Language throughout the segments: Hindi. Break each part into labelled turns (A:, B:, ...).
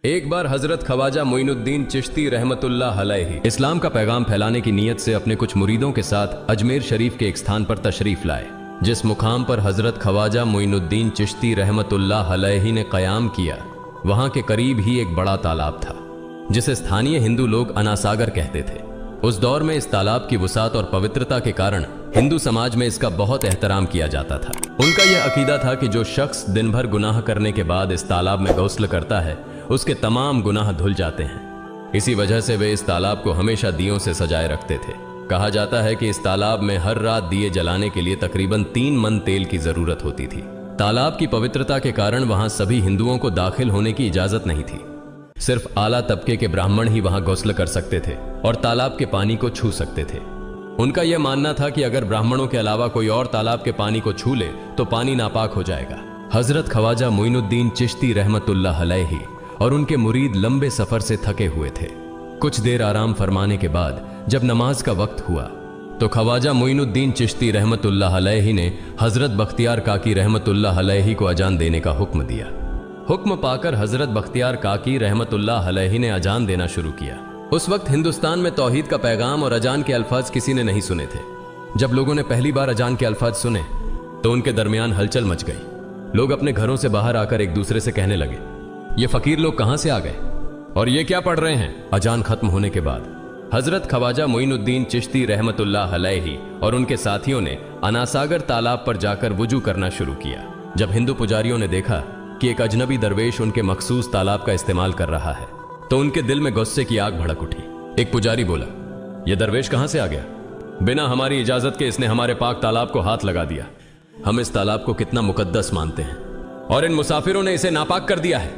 A: एक बार हजरत ख्वाजा मोइनुद्दीन चिश्ती रहमतुल्लाह अलैहि इस्लाम का पैगाम फैलाने की नीयत से अपने कुछ मुरीदों के साथ अजमेर शरीफ के एक स्थान पर तशरीफ लाए। जिस मुकाम पर हजरत ख्वाजा मोइनुद्दीन चिश्ती रहमतुल्लाह अलैहि ने क़याम किया, वहां के करीब ही एक बड़ा तालाब था जिसे स्थानीय हिंदू लोग अनासागर कहते थे। उस दौर में इस तालाब की वसात और पवित्रता के कारण हिंदू समाज में इसका बहुत एहतराम किया जाता था। उनका यह अकीदा था कि जो शख्स दिन भर गुनाह करने के बाद इस तालाब में गौस्ल करता है, उसके तमाम गुनाह धुल जाते हैं। इसी वजह से वे इस तालाब को हमेशा दियों से सजाए रखते थे। कहा जाता है कि इस तालाब में हर रात दिए जलाने के लिए तकरीबन 3 मन तेल की जरूरत होती थी। तालाब की पवित्रता के कारण वहां सभी हिंदुओं को दाखिल होने की इजाजत नहीं थी। सिर्फ आला तबके के ब्राह्मण ही वहां गौस्ल कर सकते थे और तालाब के पानी को छू सकते थे। उनका यह मानना था कि अगर ब्राह्मणों के अलावा कोई और तालाब के पानी को छू ले तो पानी नापाक हो जाएगा। हजरत ख्वाजा मोइनुद्दीन चिश्ती रहमतुल्लाह अलैहि और उनके मुरीद लंबे सफर से थके हुए थे। कुछ देर आराम फरमाने के बाद जब नमाज का वक्त हुआ तो ख्वाजा मोइनुद्दीन चिश्ती रहमतुल्लाह अलैहि ने हजरत बख्तियार काकी रहमतुल्लाह अलैहि को अजान देने का हुक्म दिया। हुक्म पाकर हजरत बख्तियार काकी रहमतुल्लाह अलैहि ने अजान देना शुरू किया। उस वक्त हिंदुस्तान में तौहीद का पैगाम और अजान के अल्फाज किसी ने नहीं सुने थे। जब लोगों ने पहली बार अजान के अल्फाज सुने तो उनके दरमियान हलचल मच गई। लोग अपने घरों से बाहर आकर एक दूसरे से कहने लगे, ये फकीर लोग कहां से आ गए और ये क्या पढ़ रहे हैं। अजान खत्म होने के बाद हजरत ख्वाजा मोइनुद्दीन चिश्ती रहमतुल्लाह अलैहि और उनके साथियों ने अनासागर तालाब पर जाकर वुजू करना शुरू किया। जब हिंदू पुजारियों ने देखा कि एक अजनबी दरवेश उनके मखसूस तालाब का इस्तेमाल कर रहा है तो उनके दिल में गुस्से की आग भड़क उठी। एक पुजारी बोला, यह दरवेश कहां से आ गया? बिना हमारी इजाजत के इसने हमारे पाक तालाब को हाथ लगा दिया। हम इस तालाब को कितना मुकद्दस मानते हैं और इन मुसाफिरों ने इसे नापाक कर दिया है।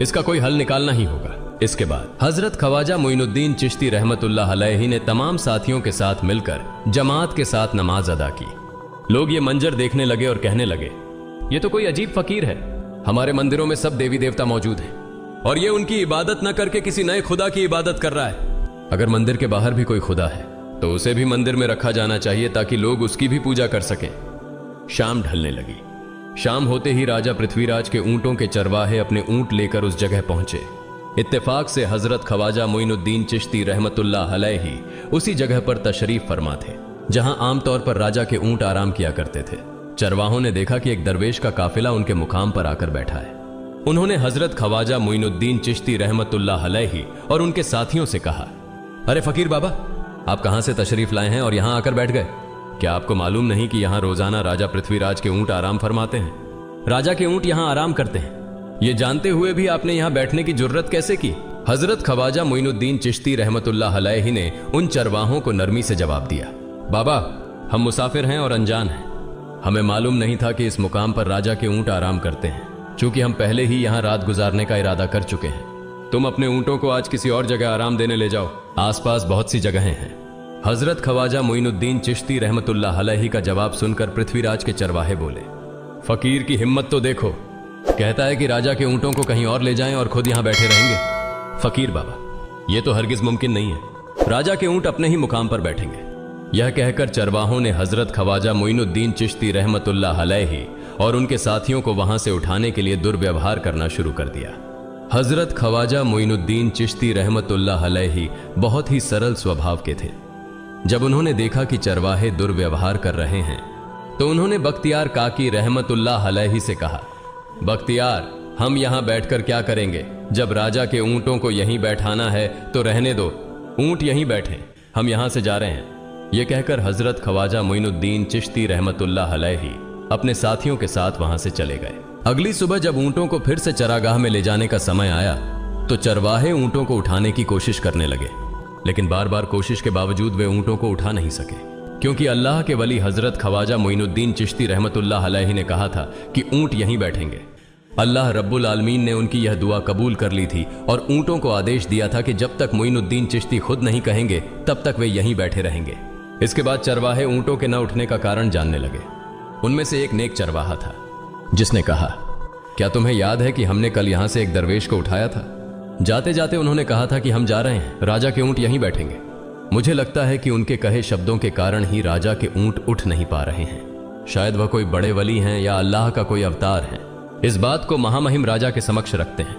A: इसका कोई हल निकालना ही होगा। इसके बाद हजरत ख्वाजा मोइनुद्दीन चिश्ती रहमतुल्लाह अलैहि ने तमाम साथियों के साथ मिलकर जमात के साथ नमाज अदा की। लोग ये मंजर देखने लगे और कहने लगे, ये तो कोई अजीब फकीर है। हमारे मंदिरों में सब देवी देवता मौजूद हैं और ये उनकी इबादत न करके किसी नए खुदा की इबादत कर रहा है। अगर मंदिर के बाहर भी कोई खुदा है तो उसे भी मंदिर में रखा जाना चाहिए ताकि लोग उसकी भी पूजा कर सकें। शाम ढलने लगी। शाम होते ही राजा पृथ्वीराज के ऊंटों के चरवाहे अपने ऊंट लेकर उस जगह पहुंचे। इत्तेफाक से हजरत ख्वाजा मोइनुद्दीन चिश्ती रहमतुल्लाह अलैहि उसी जगह पर तशरीफ फरमा थे जहां आमतौर पर राजा के ऊंट आराम किया करते थे। चरवाहों ने देखा कि एक दरवेश का काफिला उनके मुकाम पर आकर बैठा है। उन्होंने हजरत ख्वाजा मोइनुद्दीन चिश्ती रहमतुल्लाह अलैहि और उनके साथियों से कहा, अरे फकीर बाबा, आप कहां से तशरीफ लाए हैं और यहां आकर बैठ गए? क्या आपको मालूम नहीं कि यहां रोजाना राजा पृथ्वीराज के ऊंट आराम फरमाते हैं? राजा के ऊंट यहां आराम करते हैं। ये जानते हुए भी आपने यहां बैठने की जुर्रत कैसे की? हजरत ख्वाजा मोइनुद्दीन चिश्ती रहमतुल्लाह अलैहि ने उन चरवाहों को नरमी से जवाब दिया, बाबा, हम मुसाफिर हैं और अनजान हैं। हमें मालूम नहीं था कि इस मुकाम पर राजा के ऊंट आराम करते हैं। चूंकि हम पहले ही यहां रात गुजारने का इरादा कर चुके हैं, तुम अपने ऊंटों को आज किसी और जगह आराम देने ले जाओ। आसपास बहुत सी जगहें हैं। हजरत ख्वाजा मोइनुद्दीन चिश्ती रहमतुल्लाह अलैहि का जवाब सुनकर पृथ्वीराज के चरवाहे बोले, फकीर की हिम्मत तो देखो, कहता है कि राजा के ऊंटों को कहीं और ले जाएं और खुद यहां बैठे रहेंगे। फकीर बाबा, यह तो हरगिज मुमकिन नहीं है। राजा के ऊंट अपने ही मुकाम पर बैठेंगे। यह कहकर चरवाहों ने हजरत ख्वाजा मोइनुद्दीन चिश्ती रहमतुल्लाह अलैहि और उनके साथियों को वहां से उठाने के लिए दुर्व्यवहार करना शुरू कर दिया। हजरत ख्वाजा मोइनुद्दीन चिश्ती रहमतुल्लाह अलैहि बहुत ही सरल स्वभाव के थे। जब उन्होंने देखा कि चरवाहे दुर्व्यवहार कर रहे हैं तो उन्होंने बख्तियार काकी रहमतुल्लाह अलैहि से कहा, बख्तियार, हम यहां बैठकर क्या करेंगे? जब राजा के ऊंटों को यहीं बैठाना है तो रहने दो, ऊंट यहीं बैठे, हम यहां से जा रहे हैं। यह कहकर हजरत ख्वाजा मोइनुद्दीन चिश्ती रहमतुल्लाह अलैहि अपने साथियों के साथ वहां से चले गए। अगली सुबह जब ऊंटों को फिर से चरागाह में ले जाने का समय आया तो चरवाहे ऊंटों को उठाने की कोशिश करने लगे, लेकिन बार बार कोशिश के बावजूद वे ऊंटों को उठा नहीं सके, क्योंकि अल्लाह के वली हजरत ख्वाजा मोइनुद्दीन चिश्ती रहमतुल्लाह अलैहि ने कहा था कि ऊंट यहीं बैठेंगे। अल्लाह रब्बुल आलमीन ने उनकी यह दुआ कबूल कर ली थी और ऊंटों को आदेश दिया था कि जब तक मोइनुद्दीन चिश्ती खुद नहीं कहेंगे तब तक वे यहीं बैठे रहेंगे। इसके बाद चरवाहे ऊंटों के न उठने का कारण जानने लगे। उनमें से एक नेक चरवाहा था जिसने कहा, क्या तुम्हें याद है कि हमने कल यहां से एक दरवेश को उठाया था? जाते जाते उन्होंने कहा था कि हम जा रहे हैं, राजा के ऊंट यहीं बैठेंगे। मुझे लगता है कि उनके कहे शब्दों के कारण ही राजा के ऊंट उठ नहीं पा रहे हैं। शायद वह कोई बड़े वली हैं या अल्लाह का कोई अवतार है। इस बात को महामहिम राजा के समक्ष रखते हैं।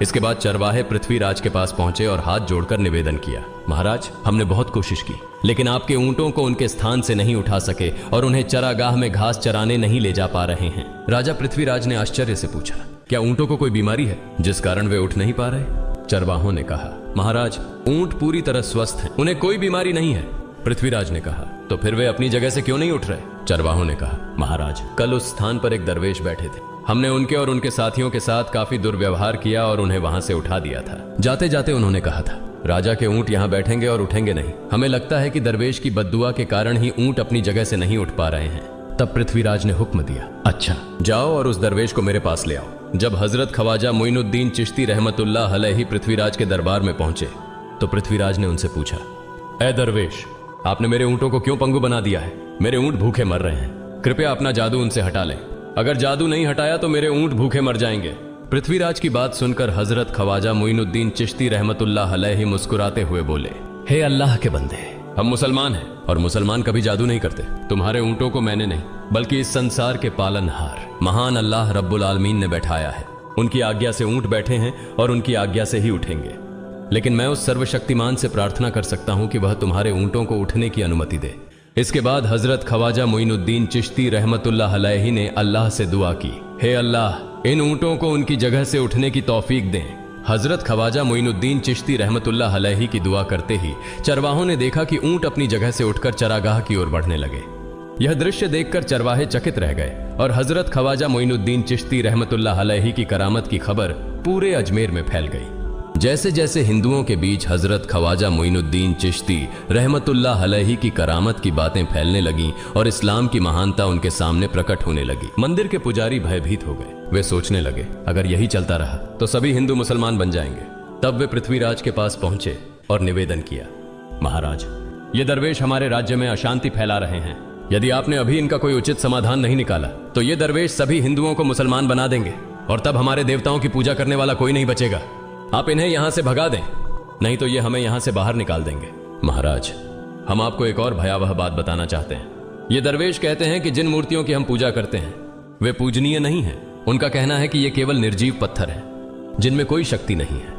A: इसके बाद चरवाहे पृथ्वीराज के पास पहुंचे और हाथ जोड़कर निवेदन किया, महाराज, हमने बहुत कोशिश की, लेकिन आपके ऊंटों को उनके स्थान से नहीं उठा सके और उन्हें चरागाह में घास चराने नहीं ले जा पा रहे हैं। राजा पृथ्वीराज ने आश्चर्य से पूछा, क्या ऊंटों को कोई बीमारी है जिस कारण वे उठ नहीं पा रहे? चरवाहों ने कहा, महाराज, ऊंट पूरी तरह स्वस्थ हैं, उन्हें कोई बीमारी नहीं है। पृथ्वीराज ने कहा, तो फिर वे अपनी जगह से क्यों नहीं उठ रहे? चरवाहों ने कहा, महाराज, कल उस स्थान पर एक दरवेश बैठे थे, हमने उनके और उनके साथियों के साथ काफी दुर्व्यवहार किया और उन्हें वहां से उठा दिया था। जाते जाते उन्होंने कहा था, राजा के ऊंट यहाँ बैठेंगे और उठेंगे नहीं। हमें लगता है कि दरवेश की बद्दुआ के कारण ही ऊंट अपनी जगह से नहीं उठ पा रहे हैं। तब पृथ्वीराज ने हुक्म दिया, अच्छा, जाओ और उस दरवेश को मेरे पास ले आओ। जब हजरत ख्वाजा मोइनुद्दीन चिश्ती रहमतुल्लाह अलैहि पृथ्वीराज के दरबार में पहुंचे तो पृथ्वीराज ने उनसे पूछा, ए दरवेश, आपने मेरे ऊंटों को क्यों पंगु बना दिया है? मेरे ऊंट भूखे मर रहे हैं, कृपया अपना जादू उनसे हटा लें। अगर जादू नहीं हटाया तो मेरे ऊंट भूखे मर जाएंगे। पृथ्वीराज की बात सुनकर हजरत ख्वाजा मोइनुद्दीन चिश्ती रहमतुल्लाह अलैहि मुस्कुराते हुए बोले, हे अल्लाह के बंदे, हम मुसलमान हैं और मुसलमान कभी जादू नहीं करते। तुम्हारे ऊंटों को मैंने नहीं बल्कि इस संसार के पालनहार महान अल्लाह रब्बुल आलमीन ने बैठाया है। उनकी आज्ञा से ऊंट बैठे हैं और उनकी आज्ञा से ही उठेंगे। लेकिन मैं उस सर्वशक्तिमान से प्रार्थना कर सकता हूं कि वह तुम्हारे ऊंटों को उठने की अनुमति दे। इसके बाद हजरत ख्वाजा मोइनुद्दीन चिश्ती रहमतुल्लाह अलैहि ने अल्लाह से दुआ की, हे अल्लाह, इन ऊंटों को उनकी जगह से उठने की तौफीक दें। हजरत ख्वाजा मोइनुद्दीन चिश्ती रहमतुल्लाह अलैहि की दुआ करते ही चरवाहों ने देखा कि ऊंट अपनी जगह से उठकर चरागाह की ओर बढ़ने लगे। यह दृश्य देखकर चरवाहे चकित रह गए और हजरत ख्वाजा मोइनुद्दीन चिश्ती रहमतुल्लाह अलैहि की करामत की खबर पूरे अजमेर में फैल गई। जैसे जैसे हिंदुओं के बीच हजरत ख्वाजा मोइनुद्दीन चिश्ती रहमतुल्लाह अलैहि की करामत की बातें फैलने लगीं और इस्लाम की महानता उनके सामने प्रकट होने लगी, मंदिर के पुजारी भयभीत हो गए। वे सोचने लगे, अगर यही चलता रहा तो सभी हिंदू मुसलमान बन जाएंगे। तब वे पृथ्वीराज के पास पहुंचे और निवेदन किया, महाराज, ये दरवेश हमारे राज्य में अशांति फैला रहे हैं। यदि आपने अभी इनका कोई उचित समाधान नहीं निकाला तो ये दरवेश सभी हिंदुओं को मुसलमान बना देंगे और तब हमारे देवताओं की पूजा करने वाला कोई नहीं बचेगा। आप इन्हें यहां से भगा दें, नहीं तो ये हमें यहां से बाहर निकाल देंगे। महाराज, हम आपको एक और भयावह बात बताना चाहते हैं। ये दरवेश कहते हैं कि जिन मूर्तियों की हम पूजा करते हैं वे पूजनीय नहीं है। उनका कहना है कि ये केवल निर्जीव पत्थर है जिनमें कोई शक्ति नहीं है।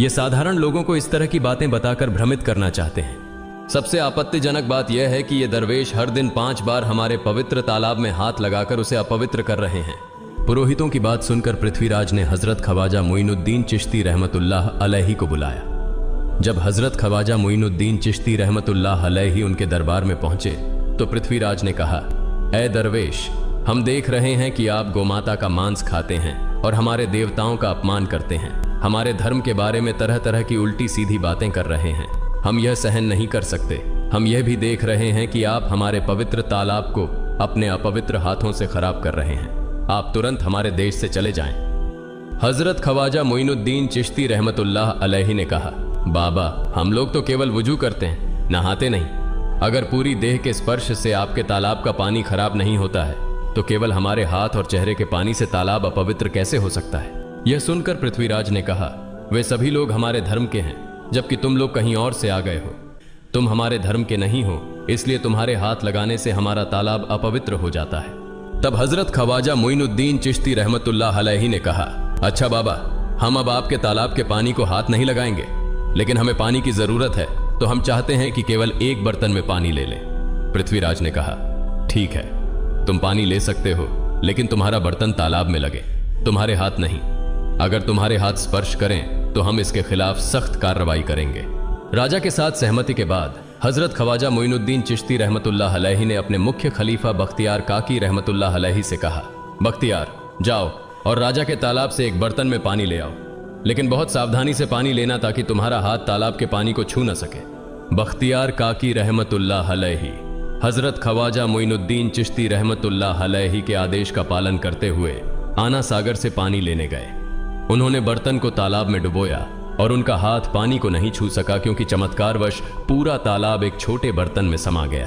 A: ये साधारण लोगों को इस तरह की बातें बताकर भ्रमित करना चाहते हैं। सबसे आपत्तिजनक बात यह है कि ये दरवेश हर दिन 5 बार हमारे पवित्र तालाब में हाथ लगाकर उसे अपवित्र कर रहे हैं। पुरोहितों की बात सुनकर पृथ्वीराज ने हजरत ख्वाजा मोइनुद्दीन चिश्ती रहमतुल्लाह अलैहि को बुलाया। जब हजरत ख्वाजा मोइनुद्दीन चिश्ती रहमतुल्लाह अलैहि उनके दरबार में पहुंचे तो पृथ्वीराज ने कहा, ए दरवेश, हम देख रहे हैं कि आप गोमाता का मांस खाते हैं और हमारे देवताओं का अपमान करते हैं। हमारे धर्म के बारे में तरह तरह की उल्टी सीधी बातें कर रहे हैं। हम यह सहन नहीं कर सकते। हम यह भी देख रहे हैं कि आप हमारे पवित्र तालाब को अपने अपवित्र हाथों से खराब कर रहे हैं। आप तुरंत हमारे देश से चले जाएं। हजरत ख्वाजा मोइनुद्दीन चिश्ती रहमतुल्लाह अलैहि ने कहा, बाबा, हम लोग तो केवल वुजू करते हैं, नहाते नहीं। अगर पूरी देह के स्पर्श से आपके तालाब का पानी खराब नहीं होता है तो केवल हमारे हाथ और चेहरे के पानी से तालाब अपवित्र कैसे हो सकता है? यह सुनकर पृथ्वीराज ने कहा, वे सभी लोग हमारे धर्म के हैं जबकि तुम लोग कहीं और से आ गए हो। तुम हमारे धर्म के नहीं हो, इसलिए तुम्हारे हाथ लगाने से हमारा तालाब अपवित्र हो जाता है। तब हजरत ख्वाजा मोइनुद्दीन चिश्ती रहमतुल्लाह अलैहि ने कहा, अच्छा बाबा, हम अब आपके तालाब के पानी को हाथ नहीं लगाएंगे, लेकिन हमें पानी की जरूरत है तो हम चाहते हैं कि केवल एक बर्तन में पानी ले लें। पृथ्वीराज ने कहा, ठीक है, तुम पानी ले सकते हो, लेकिन तुम्हारा बर्तन तालाब में लगे, तुम्हारे हाथ नहीं। अगर तुम्हारे हाथ स्पर्श करें तो हम इसके खिलाफ सख्त कार्रवाई करेंगे। राजा के साथ सहमति के बाद हजरत ख्वाजा मोइनुद्दीन चिश्ती रहमतुल्लाह अलैहि ने अपने मुख्य खलीफा बख्तियार काकी रहमतुल्लाह अलैहि से कहा, बख्तियार, जाओ और राजा के तालाब से एक बर्तन में पानी ले आओ, लेकिन बहुत सावधानी से पानी लेना ताकि तुम्हारा हाथ तालाब के पानी को छू न सके। बख्तियार काकी रहमतुल्लाह अलैहि हजरत ख्वाजा मोइनुद्दीन चिश्ती रहमतुल्लाह अलैहि के आदेश का पालन करते हुए आना सागर से पानी लेने गए। उन्होंने बर्तन को तालाब में डुबोया और उनका हाथ पानी को नहीं छू सका क्योंकि चमत्कारवश पूरा तालाब एक छोटे बर्तन में समा गया।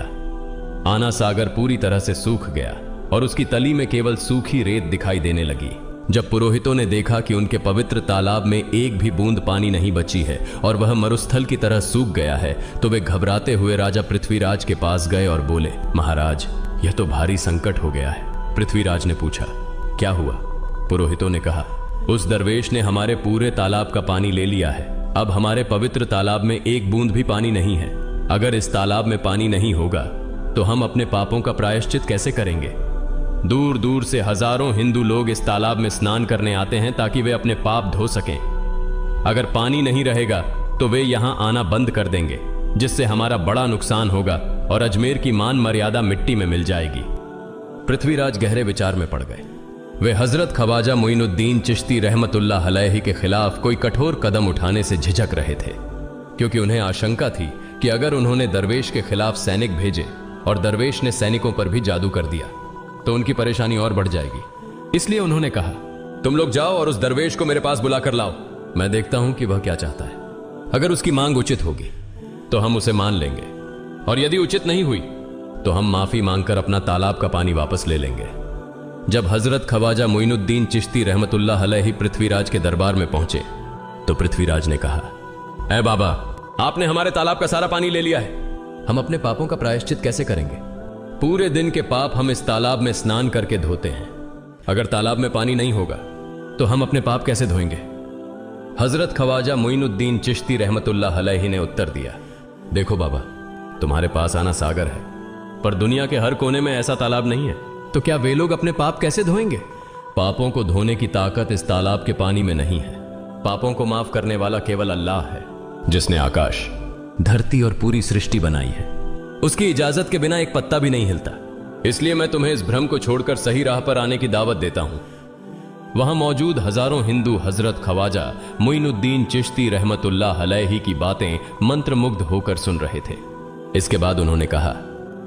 A: आना सागर पूरी तरह से सूख गया और उसकी तली में केवल सूखी रेत दिखाई देने लगी। जब पुरोहितों ने देखा कि उनके पवित्र तालाब में एक भी बूंद पानी नहीं बची है और वह मरुस्थल की तरह सूख गया है तो वे घबराते हुए राजा पृथ्वीराज के पास गए और बोले, महाराज, यह तो भारी संकट हो गया है। पृथ्वीराज ने पूछा, क्या हुआ? पुरोहितों ने कहा, उस दरवेश ने हमारे पूरे तालाब का पानी ले लिया है। अब हमारे पवित्र तालाब में एक बूंद भी पानी नहीं है। अगर इस तालाब में पानी नहीं होगा तो हम अपने पापों का प्रायश्चित कैसे करेंगे? दूर दूर से हजारों हिंदू लोग इस तालाब में स्नान करने आते हैं ताकि वे अपने पाप धो सकें। अगर पानी नहीं रहेगा तो वे यहां आना बंद कर देंगे, जिससे हमारा बड़ा नुकसान होगा और अजमेर की मान मर्यादा मिट्टी में मिल जाएगी। पृथ्वीराज गहरे विचार में पड़ गए। वे हजरत ख्वाजा मोइनुद्दीन चिश्ती रहमतुल्लाह अलैहि के खिलाफ कोई कठोर कदम उठाने से झिझक रहे थे, क्योंकि उन्हें आशंका थी कि अगर उन्होंने दरवेश के खिलाफ सैनिक भेजे और दरवेश ने सैनिकों पर भी जादू कर दिया तो उनकी परेशानी और बढ़ जाएगी। इसलिए उन्होंने कहा, तुम लोग जाओ और उस दरवेश को मेरे पास बुला कर लाओ। मैं देखता हूं कि वह क्या चाहता है। अगर उसकी मांग उचित होगी तो हम उसे मान लेंगे, और यदि उचित नहीं हुई तो हम माफी मांगकर अपना तालाब का पानी वापस ले लेंगे। जब हजरत ख्वाजा मोइनुद्दीन चिश्ती रहमतुल्लाह अलैहि पृथ्वीराज के दरबार में पहुंचे तो पृथ्वीराज ने कहा, ऐ बाबा, आपने हमारे तालाब का सारा पानी ले लिया है। हम अपने पापों का प्रायश्चित कैसे करेंगे? पूरे दिन के पाप हम इस तालाब में स्नान करके धोते हैं। अगर तालाब में पानी नहीं होगा तो हम अपने पाप कैसे धोएंगे? हजरत ख्वाजा मोइनुद्दीन चिश्ती रहमतुल्लाह अलैहि ने उत्तर दिया, देखो बाबा, तुम्हारे पास आना सागर है, पर दुनिया के हर कोने में ऐसा तालाब नहीं है, तो क्या वे लोग अपने पाप कैसे धोएंगे? पापों को धोने की ताकत इस तालाब के पानी में नहीं है। पापों को माफ करने वाला केवल अल्लाह है, जिसने आकाश, धरती और पूरी सृष्टि बनाई है। उसकी इजाजत के बिना एक पत्ता भी नहीं हिलता। इसलिए मैं तुम्हें इस भ्रम को छोड़कर सही राह पर आने की दावत देता हूं। वहां मौजूद हजारों हिंदू हजरत ख्वाजा मोइनुद्दीन चिश्ती रहमतुल्लाह अलैहि की बातें मंत्रमुग्ध होकर सुन रहे थे। इसके बाद उन्होंने कहा,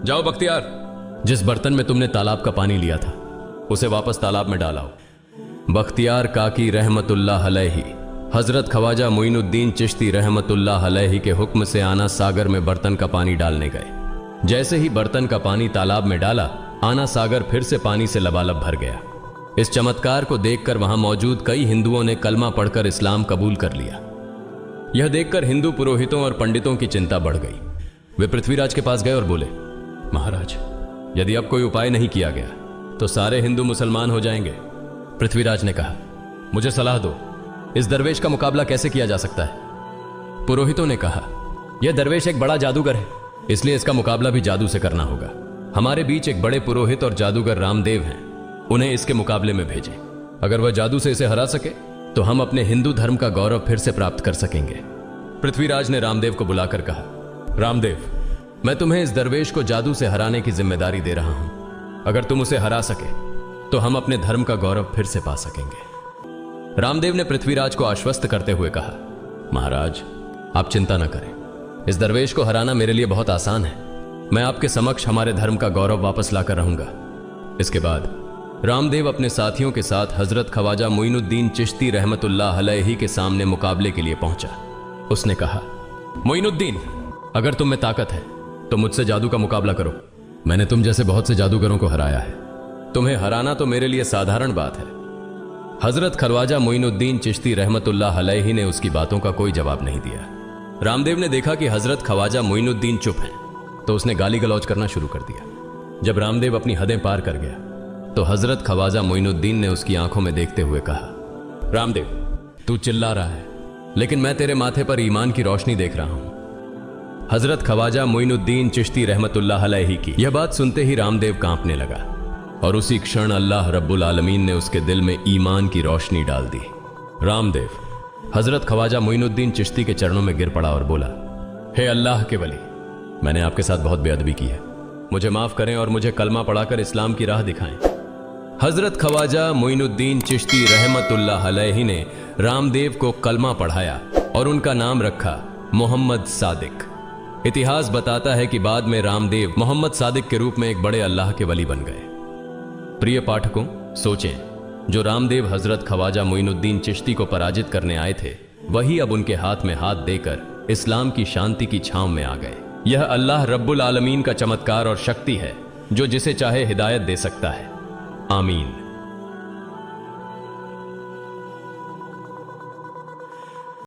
A: जाओ बख्तियार, जिस बर्तन में तुमने तालाब का पानी लिया था उसे वापस तालाब में डालाओ। बख्तियार काकी रहमतुल्लाह अलैहि हजरत ख्वाजा मोइनुद्दीन चिश्ती रहमतुल्लाह अलैहि के हुक्म से आना सागर में बर्तन का पानी डालने गए। जैसे ही बर्तन का पानी तालाब में डाला, आना सागर फिर से पानी से लबालब भर गया। इस चमत्कार को देखकर वहां मौजूद कई हिंदुओं ने कलमा पढ़कर इस्लाम कबूल कर लिया। यह देखकर हिंदू पुरोहितों और पंडितों की चिंता बढ़ गई। वे पृथ्वीराज के पास गए और बोले, महाराज, यदि अब कोई उपाय नहीं किया गया तो सारे हिंदू मुसलमान हो जाएंगे। पृथ्वीराज ने कहा, मुझे सलाह दो, इस दरवेश का मुकाबला कैसे किया जा सकता है? पुरोहितों ने कहा, यह दरवेश एक बड़ा जादूगर है, इसलिए इसका मुकाबला भी जादू से करना होगा। हमारे बीच एक बड़े पुरोहित और जादूगर रामदेव हैं, उन्हें इसके मुकाबले में भेजें। अगर वह जादू से इसे हरा सके तो हम अपने हिंदू धर्म का गौरव फिर से प्राप्त कर सकेंगे। पृथ्वीराज ने रामदेव को बुलाकर कहा, रामदेव, मैं तुम्हें इस दरवेश को जादू से हराने की जिम्मेदारी दे रहा हूं। अगर तुम उसे हरा सके तो हम अपने धर्म का गौरव फिर से पा सकेंगे। रामदेव ने पृथ्वीराज को आश्वस्त करते हुए कहा, महाराज, आप चिंता न करें, इस दरवेश को हराना मेरे लिए बहुत आसान है। मैं आपके समक्ष हमारे धर्म का गौरव वापस लाकर रहूंगा। इसके बाद रामदेव अपने साथियों के साथ हजरत ख्वाजा मोइनुद्दीन चिश्ती रहमतुल्लाह अलैहि के सामने मुकाबले के लिए पहुंचा। उसने कहा, मोइनुद्दीन, अगर तुम में ताकत है तो मुझसे जादू का मुकाबला करो। मैंने तुम जैसे बहुत से जादूगरों को हराया है, तुम्हें हराना तो मेरे लिए साधारण बात है। हजरत ख्वाजा मोइनुद्दीन चिश्ती रहमतुल्लाह अलैहि ने उसकी बातों का कोई जवाब नहीं दिया। रामदेव ने देखा कि हजरत ख्वाजा मोइनुद्दीन चुप हैं, तो उसने गाली गलौज करना शुरू कर दिया। जब रामदेव अपनी हदें पार कर गया तो हजरत ख्वाजा मोइनुद्दीन ने उसकी आंखों में देखते हुए कहा, रामदेव, तू चिल्ला रहा है, लेकिन मैं तेरे माथे पर ईमान की रोशनी देख रहा हूं। हजरत ख्वाजा मोइनुद्दीन चिश्ती रहमतुल्लाह अलैहि की यह बात सुनते ही रामदेव कांपने लगा, और उसी क्षण अल्लाह रब्बुल आलमीन ने उसके दिल में ईमान की रोशनी डाल दी। रामदेव हजरत ख्वाजा मोइनुद्दीन चिश्ती के चरणों में गिर पड़ा और बोला, हे अल्लाह के वली, मैंने आपके साथ बहुत बेअदबी की है, मुझे माफ करें और मुझे कलमा पढ़ाकर इस्लाम की राह दिखाएं। हजरत ख्वाजा मोइनुद्दीन चिश्ती रहमतुल्लाह अलैहि ने रामदेव को कलमा पढ़ाया और उनका नाम रखा मोहम्मद सादिक। इतिहास बताता है कि बाद में रामदेव मोहम्मद सादिक के रूप में एक बड़े अल्लाह के वली बन गए। प्रिय पाठकों, सोचें, जो रामदेव हजरत ख्वाजा मोइनुद्दीन चिश्ती को पराजित करने आए थे, वही अब उनके हाथ में हाथ देकर इस्लाम की शांति की छांव में आ गए। यह अल्लाह रब्बुल आलमीन का चमत्कार और शक्ति है, जो जिसे चाहे हिदायत दे सकता है। आमीन।